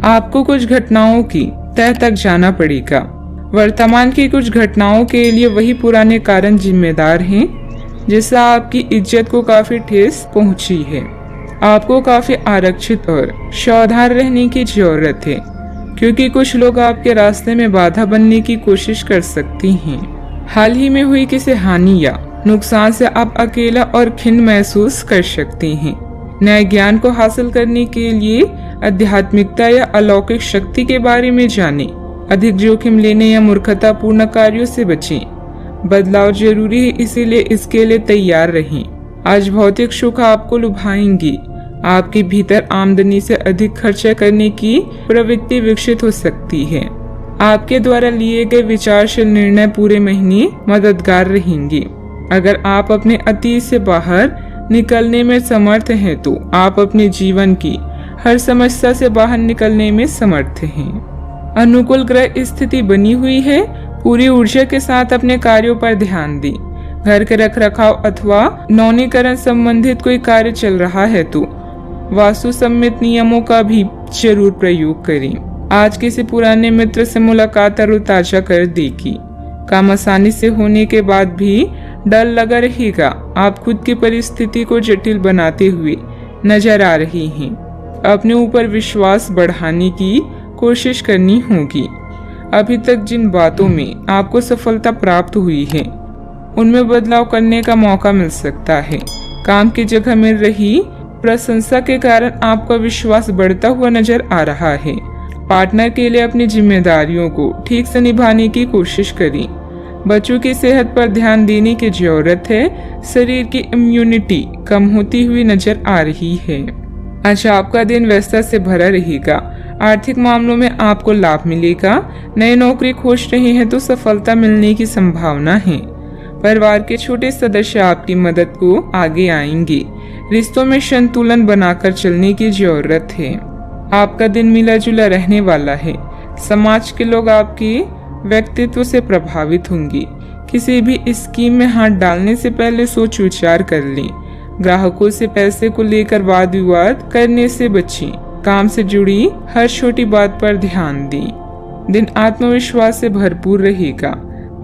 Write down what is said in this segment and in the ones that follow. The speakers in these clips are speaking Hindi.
आपको कुछ घटनाओं की तह तक जाना पड़ेगा। वर्तमान की कुछ घटनाओं के लिए वही पुराने कारण जिम्मेदार हैं जिससे आपकी इज्जत को काफी ठेस पहुंची है। आपको काफी आरक्षित और सावधान रहने की जरूरत है क्योंकि कुछ लोग आपके रास्ते में बाधा बनने की कोशिश कर सकती हैं। हाल ही में हुई किसी हानि या नुकसान से आप अकेला और खिन्न महसूस कर सकते हैं। नए ज्ञान को हासिल करने के लिए आध्यात्मिकता या अलौकिक शक्ति के बारे में जानें। अधिक जोखिम लेने या मूर्खतापूर्ण कार्यों से बचें। बदलाव जरूरी है, इसीलिए इसके लिए तैयार रहें। आज भौतिक सुख आपको लुभाएंगी। आपके भीतर आमदनी से अधिक खर्चा करने की प्रवृत्ति विकसित हो सकती है। आपके द्वारा लिए गए विचारशील निर्णय पूरे महीने मददगार रहेंगे। अगर आप अपने अतीत से बाहर निकलने में समर्थ हैं तो आप अपने जीवन की हर समस्या से बाहर निकलने में समर्थ हैं। अनुकूल ग्रह स्थिति बनी हुई है। पूरी ऊर्जा के साथ अपने कार्यों पर ध्यान दें। घर के रखरखाव अथवा नवीनीकरण संबंधित कोई कार्य चल रहा है तो वास्तु सम्मित नियमों का भी जरूर प्रयोग करें। आज किसी पुराने मित्र से मुलाकात तरोताजा कर देगी। काम आसानी से होने के बाद भी डर लगा रहेगा। आप खुद की परिस्थिति को जटिल बनाते हुए नजर आ रही हैं। अपने ऊपर विश्वास बढ़ाने की कोशिश करनी होगी। अभी तक जिन बातों में आपको सफलता प्राप्त हुई है उनमें बदलाव करने का मौका मिल सकता है। काम की जगह मिल रही प्रशंसा के कारण आपका विश्वास बढ़ता हुआ नजर आ रहा है। पार्टनर के लिए अपनी जिम्मेदारियों को ठीक से निभाने की कोशिश करें। बच्चों की सेहत पर ध्यान देने की जरूरत है। शरीर की इम्यूनिटी कम होती हुई नजर आ रही है। आज आपका दिन व्यस्तता से भरा रहेगा। आर्थिक मामलों में आपको लाभ मिलेगा। नई नौकरी खोज रहे हैं तो सफलता मिलने की संभावना है। परिवार के छोटे सदस्य आपकी मदद को आगे आएंगे। रिश्तों में संतुलन बनाकर चलने की जरूरत है। आपका दिन मिला जुला रहने वाला है। समाज के लोग आपके व्यक्तित्व से प्रभावित होंगे। किसी भी स्कीम में हाथ डालने से पहले सोच विचार कर लें। ग्राहकों से पैसे को लेकर वाद विवाद करने से बचें। काम से जुड़ी हर छोटी बात पर ध्यान दें। दिन आत्मविश्वास से भरपूर रहेगा।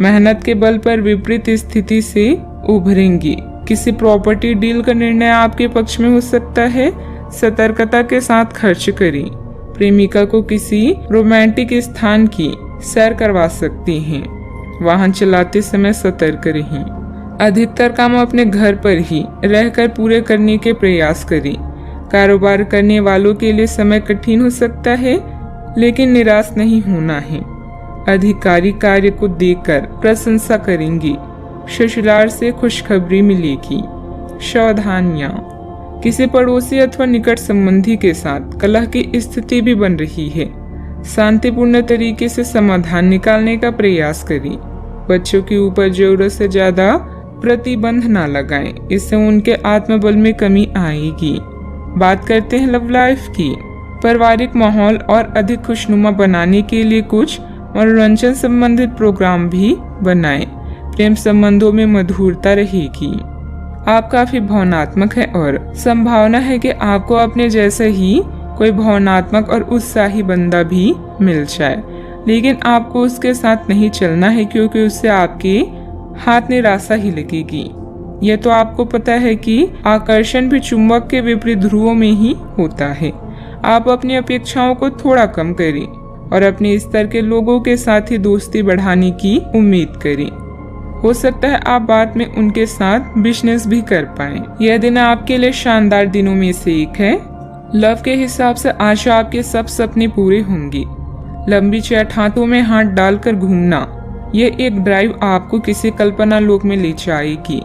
मेहनत के बल पर विपरीत स्थिति से उभरेंगी। किसी प्रॉपर्टी डील का निर्णय आपके पक्ष में हो सकता है। सतर्कता के साथ खर्च करें। प्रेमिका को किसी रोमांटिक स्थान की सैर करवा सकती हैं। वाहन चलाते समय सतर्क रहें। अधिकतर काम अपने घर पर ही रहकर पूरे करने के प्रयास करें। कारोबार करने वालों के लिए समय कठिन हो सकता है, लेकिन निराश नहीं होना है। अधिकारी कार्य को देखकर प्रशंसा करेंगे। ससुराल से खुशखबरी मिलेगी। सावधानियां, किसी पड़ोसी अथवा निकट संबंधी के साथ कलह की स्थिति भी बन रही है। शांतिपूर्ण तरीके से समाधान निकालने का प्रयास करें। बच्चों के ऊपर जरूरत से ज्यादा प्रतिबंध ना लगाएं, इससे उनके आत्मबल में कमी आएगी। बात करते हैं लव लाइफ की। पारिवारिक माहौल और अधिक खुशनुमा बनाने के लिए कुछ मनोरंजन संबंधित प्रोग्राम भी बनाएं। प्रेम संबंधों में मधुरता रहेगी। आप काफी भावनात्मक है और संभावना है कि आपको अपने जैसे ही कोई भावनात्मक और उत्साही बंदा भी मिल जाए, लेकिन आपको उसके साथ नहीं चलना है क्योंकि उससे आपके हाथ निराशा ही लगेगी। यह तो आपको पता है कि आकर्षण भी चुंबक के विपरीत ध्रुवों में ही होता है। आप अपनी अपेक्षाओं को थोड़ा कम करें और अपने स्तर के लोगों के साथ ही दोस्ती बढ़ाने की उम्मीद करें। हो सकता है आप बाद में उनके साथ बिजनेस भी कर पाएं। यह दिन आपके लिए शानदार दिनों में से एक है। लव के हिसाब से आज आपके सब सपने पूरे होंगे। लंबी चैट हाथों में हाथ डालकर घूमना, यह एक ड्राइव आपको किसी कल्पना लोक में ले जाएगी।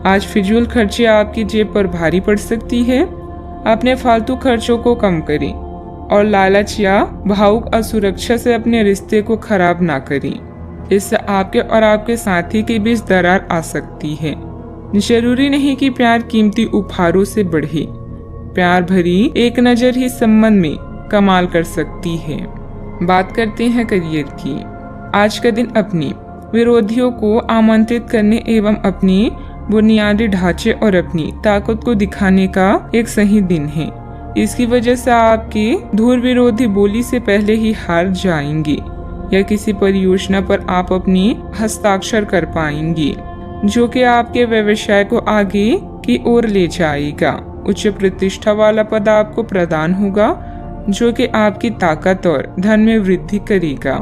आज फिजूल खर्चे आपकी जेब पर भारी पड़ सकती है। अपने फालतू खर्चों को कम करें और लालच या भावुक असुरक्षा से अपने रिश्ते को खराब ना करें। इससे आपके और आपके साथी के बीच दरार आ सकती है। जरूरी नहीं कि प्यार कीमती उपहारों से बढ़े। प्यार भरी एक नजर ही संबंध में कमाल कर सकती है। बात करते हैं करियर की। आज का दिन अपने विरोधियों को आमंत्रित करने एवं अपने बुनियादी ढांचे और अपनी ताकत को दिखाने का एक सही दिन है। इसकी वजह से आपकी धूल विरोधी बोली से पहले ही हार जाएंगे या किसी परियोजना पर आप अपनी हस्ताक्षर कर पाएंगे, जो कि आपके व्यवसाय को आगे की ओर ले जाएगा। उच्च प्रतिष्ठा वाला पद आपको प्रदान होगा, जो कि आपकी ताकत और धन में वृद्धि करेगा।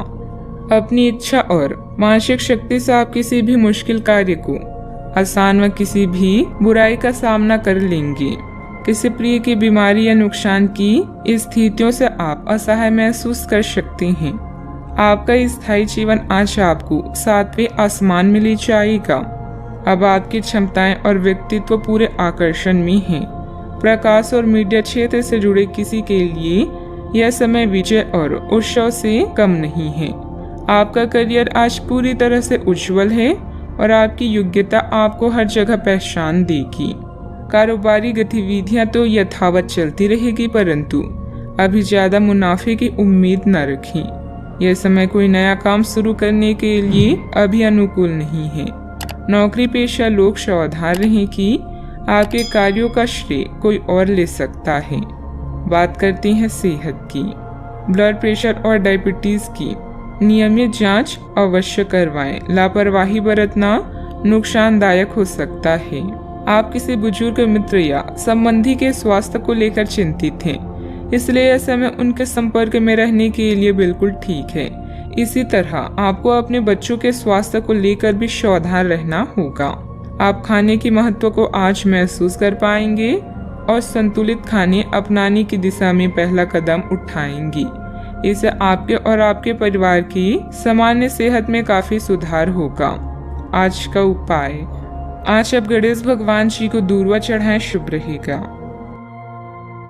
अपनी इच्छा और मानसिक शक्ति से आप किसी भी मुश्किल कार्य को आसान व किसी भी बुराई का सामना कर लेंगे। किसी प्रिय की बीमारी या नुकसान की स्थितियों से आप असहाय महसूस कर सकते हैं। आपका स्थायी जीवन आज आपको 7वें आसमान में ले जाएगा। अब आपकी क्षमताएं और व्यक्तित्व पूरे आकर्षण में हैं। प्रकाश और मीडिया क्षेत्र से जुड़े किसी के लिए यह समय विजय और उत्सव से कम नहीं है। आपका करियर आज पूरी तरह से उज्जवल है और आपकी योग्यता आपको हर जगह पहचान देगी। कारोबारी गतिविधियां तो यथावत चलती रहेगी, परंतु अभी ज्यादा मुनाफे की उम्मीद न रखें। यह समय कोई नया काम शुरू करने के लिए अभी अनुकूल नहीं है। नौकरी पेशा लोग सावधान रहें कि आपके कार्यों का श्रेय कोई और ले सकता है। बात करते हैं सेहत की। ब्लड प्रेशर और डायबिटीज की नियमित जांच अवश्य करवाएं। लापरवाही बरतना नुकसानदायक हो सकता है। आप किसी बुजुर्ग मित्र या संबंधी के स्वास्थ्य को लेकर चिंतित हैं, इसलिए यह समय उनके संपर्क में रहने के लिए बिल्कुल ठीक है। इसी तरह आपको अपने बच्चों के स्वास्थ्य को लेकर भी सावधान रहना होगा। आप खाने की महत्व को आज महसूस कर पाएंगे और संतुलित खाने अपनाने की दिशा में पहला कदम उठाएंगे। इससे आपके और आपके परिवार की सामान्य सेहत में काफी सुधार होगा। आज का उपाय, आज आप गणेश भगवान जी को दूर्वा चढ़ाएं, शुभ रहेगा।